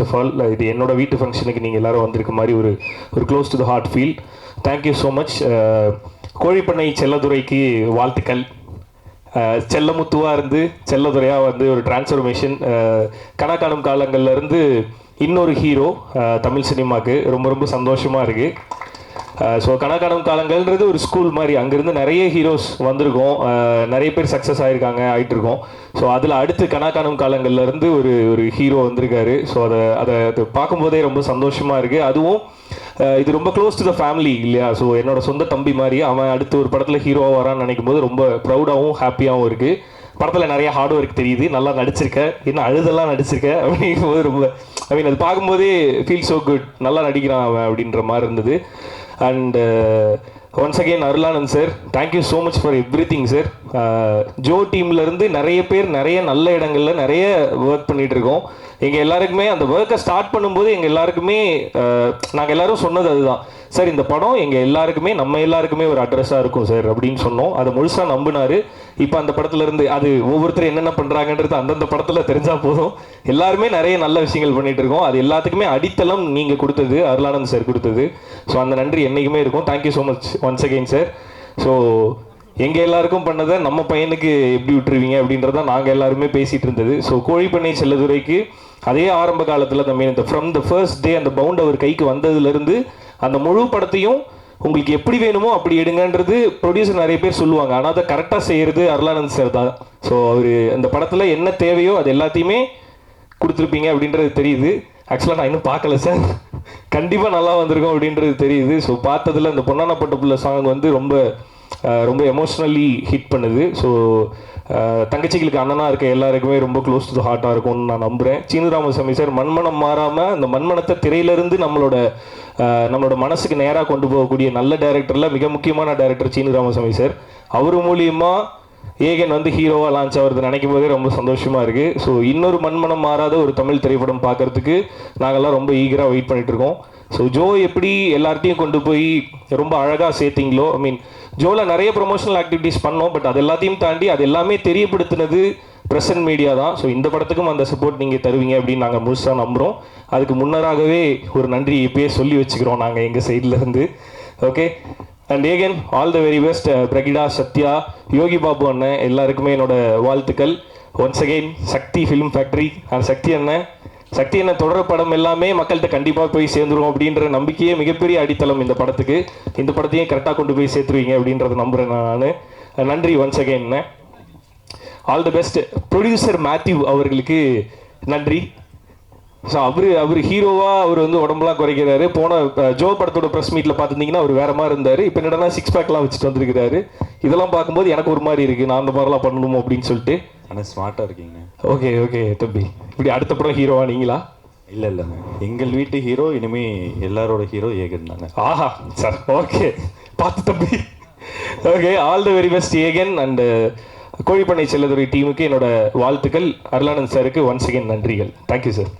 First of all இது என்னோட வீட்டு ஃபங்க்ஷனுக்கு நீங்கள் எல்லோரும் வந்திருக்க மாதிரி ஒரு close to the heart feel. Thank you so much. கோழிப்பண்ணை செல்லதுரைக்கு வாழ்த்துக்கள். செல்லமுத்துவாக இருந்து செல்லதுரையாக வந்து ஒரு டிரான்ஸ்ஃபர்மேஷன். கணக்காணும் காலங்கள்லேருந்து இன்னொரு ஹீரோ தமிழ் சினிமாவுக்கு ரொம்ப ரொம்ப சந்தோஷமாக இருக்குது. ஸோ கணக்காணும் காலங்கள்ன்றது ஒரு ஸ்கூல் மாதிரி, அங்கேருந்து நிறைய ஹீரோஸ் வந்திருக்கோம், நிறைய பேர் சக்ஸஸ் ஆகிட்டுருக்கோம். ஸோ அதில் அடுத்து கணக்காணும் காலங்கள்லேருந்து ஒரு ஹீரோ வந்திருக்காரு. ஸோ அதை பார்க்கும்போதே ரொம்ப சந்தோஷமாக இருக்குது. அதுவும் இது ரொம்ப க்ளோஸ் டு த ஃபேமிலி இல்லையா? ஸோ என்னோட சொந்த தம்பி மாதிரி அவன் அடுத்து ஒரு படத்தில் ஹீரோவாக வரான்னு நினைக்கும் போது ரொம்ப ப்ரௌடாகவும் ஹாப்பியாகவும் இருக்குது. படத்தில் நிறைய ஹார்ட் ஒர்க் தெரியுது, நல்லா நடிச்சிருக்கேன், இன்னும் அழுதெல்லாம் நடிச்சிருக்கேன் அப்படிங்கும்போது ரொம்ப அது பார்க்கும்போதே ஃபீல் ஸோ குட், நல்லா நடிக்கிறான் அவன் அப்படின்ற மாதிரி இருந்தது. And once again Arulanand sir, thank you so much for everything sir. ஜோ டீம்லேருந்து நிறைய பேர் நிறைய நல்ல இடங்களில் நிறைய ஒர்க் பண்ணிகிட்டு இருக்கோம். எங்கள் எல்லாருக்குமே அந்த ஒர்க்கை ஸ்டார்ட் பண்ணும்போது எங்கள் எல்லாருக்குமே நாங்கள் எல்லோரும் சொன்னது அதுதான் சார், இந்த படம் எங்கள் எல்லாருக்குமே நம்ம எல்லாருக்குமே ஒரு அட்ரஸாக இருக்கும் சார் அப்படின்னு சொன்னோம். அதை முழுசாக நம்பினார். இப்போ அந்த படத்துலேருந்து அது ஒவ்வொருத்தரும் என்னென்ன பண்ணுறாங்கன்றது அந்தந்த படத்தில் தெரிஞ்சால் போதும். எல்லாருமே நிறைய நல்ல விஷயங்கள் பண்ணிகிட்டு இருக்கோம். அது எல்லாத்துக்குமே அடித்தளம் நீங்கள் கொடுத்தது, அருளானந்த் சார் கொடுத்தது. ஸோ அந்த நன்றி என்றைக்குமே இருக்கும். Thank you so much once again sir. So எங்கள் எல்லாருக்கும் பண்ணதை நம்ம பையனுக்கு எப்படி விட்டுருவீங்க அப்படின்றத நாங்கள் எல்லாருமே பேசிகிட்டு இருந்தது. ஸோ கோழிப்பண்ணை செல்லதுரைக்கு அதே ஆரம்ப காலத்தில் இந்த ஃப்ரம் த ஃபர்ஸ்ட் டே அந்த பவுண்ட் அவர் கைக்கு வந்ததுலேருந்து அந்த முழு படத்தையும் உங்களுக்கு எப்படி வேணுமோ அப்படி எடுங்கன்றது ப்ரொடியூசர் நிறைய பேர் சொல்லுவாங்க. ஆனால் அதை கரெக்டாக செய்கிறது அருளானந்த் சார் தான். ஸோ அவர் அந்த படத்தில் என்ன தேவையோ அது எல்லாத்தையுமே கொடுத்துருப்பீங்க அப்படின்றது தெரியுது. ஆக்சுவலாக நான் இன்னும் பார்க்கல சார், கண்டிப்பாக நல்லா வந்திருக்கோம் அப்படின்றது தெரியுது. ஸோ பார்த்ததில் அந்த பொன்னான பட்ட புள்ள சாங் வந்து ரொம்ப ரொம்ப எமோஷ்னலி ஹிட் பண்ணுது. ஸோ தங்கச்சிகளுக்கு அண்ணனாக இருக்க எல்லாருக்குமே ரொம்ப க்ளோஸ் டு த ஹார்ட்டாக இருக்கும்னு நான் நம்புகிறேன். சீனு ராமசாமி சார் மண்மனம் மாறாமல் அந்த மண்மனத்தை திரையிலேருந்து நம்மளோட மனசுக்கு நேராக கொண்டு போகக்கூடிய நல்ல டைரக்டரில் மிக முக்கியமான டைரக்டர் சீனு ராமசாமி சார். அவர் மூலியமாக ஏகன் வந்து ஹீரோவாக லான்ச் ஆகிறது நினைக்கும் போதே ரொம்ப சந்தோஷமாக இருக்குது. ஸோ இன்னொரு மண்மனம் மாறாத ஒரு தமிழ் திரைப்படம் பார்க்குறதுக்கு நாங்கள்லாம் ரொம்ப ஈகராக வெயிட் பண்ணிகிட்டு இருக்கோம். ஸோ ஜோ எப்படி எல்லார்ட்டையும் கொண்டு போய் ரொம்ப அழகாக சேர்த்திங்களோ, ஜோவில் நிறைய ப்ரொமோஷனல் ஆக்டிவிட்டீஸ் பண்ணோம். பட் அது எல்லாத்தையும் தாண்டி அது எல்லாமே தெரியப்படுத்தினது ப்ரெசன்ட் மீடியா தான். ஸோ இந்த படத்துக்கும் அந்த சப்போர்ட் நீங்கள் தருவீங்க அப்படின்னு நாங்கள் முழுசாக நம்புகிறோம். அதுக்கு முன்னராகவே ஒரு நன்றி இப்பயே சொல்லி வச்சுக்கிறோம் நாங்கள் எங்கள் சைட்லேருந்து. Okay, and again all the very best. Brigida, Sathya, Yogi Babu அண்ணன் எல்லாருக்குமே என்னோட வாழ்த்துக்கள். Once again Sakthi film factory and Sakthi அண்ணன் தொடர் படம் எல்லாமே மக்கள்கிட்ட கண்டிப்பாக போய் சேர்ந்துடும் அப்படின்ற நம்பிக்கையே மிகப்பெரிய அடித்தளம் இந்த படத்துக்கு. இந்த படத்தையும் கரெக்டாக கொண்டு போய் சேர்த்துருவீங்க அப்படின்றத நம்புகிறேன் நான். நன்றி once again. All the best. Producer Matthew அவர்களுக்கு நன்றி. ஸோ அவர் ஹீரோவாக அவர் வந்து உடம்புலாம் குறைக்கிறாரு. போன ஜோ படத்தோட ப்ரெஸ் மீட்டில் பார்த்துருந்தீங்கன்னா அவர் வேறு மாதிரி இருந்தார். இப்போ என்னடா 6 பேக்லாம் வச்சுட்டு வந்துருக்கிறாரு. இதெல்லாம் பார்க்கும்போது எனக்கு ஒரு மாதிரி இருக்குது, நான் அந்த மாதிரிலாம் பண்ணணுமோ அப்படின்னு சொல்லிட்டு. ஆனால் ஸ்மார்ட்டாக இருக்கீங்க. ஓகே ஓகே தம்பி, இப்படி அடுத்த படம் ஹீரோவா நீங்களா? இல்லை இல்லைங்க, எங்கள் வீட்டு ஹீரோ இனிமேல் எல்லாரோட ஹீரோ ஏகன் தாங்க. ஆஹா சார், ஓகே பார்த்து தம்பி. Okay, all the very best Aegan. And Kozhipannai Chelladurai டீமுக்கு என்னோட வாழ்த்துக்கள். அருளானந்த் சாருக்கு ஒன்ஸ் அகெயின் நன்றிகள். Thank you sir.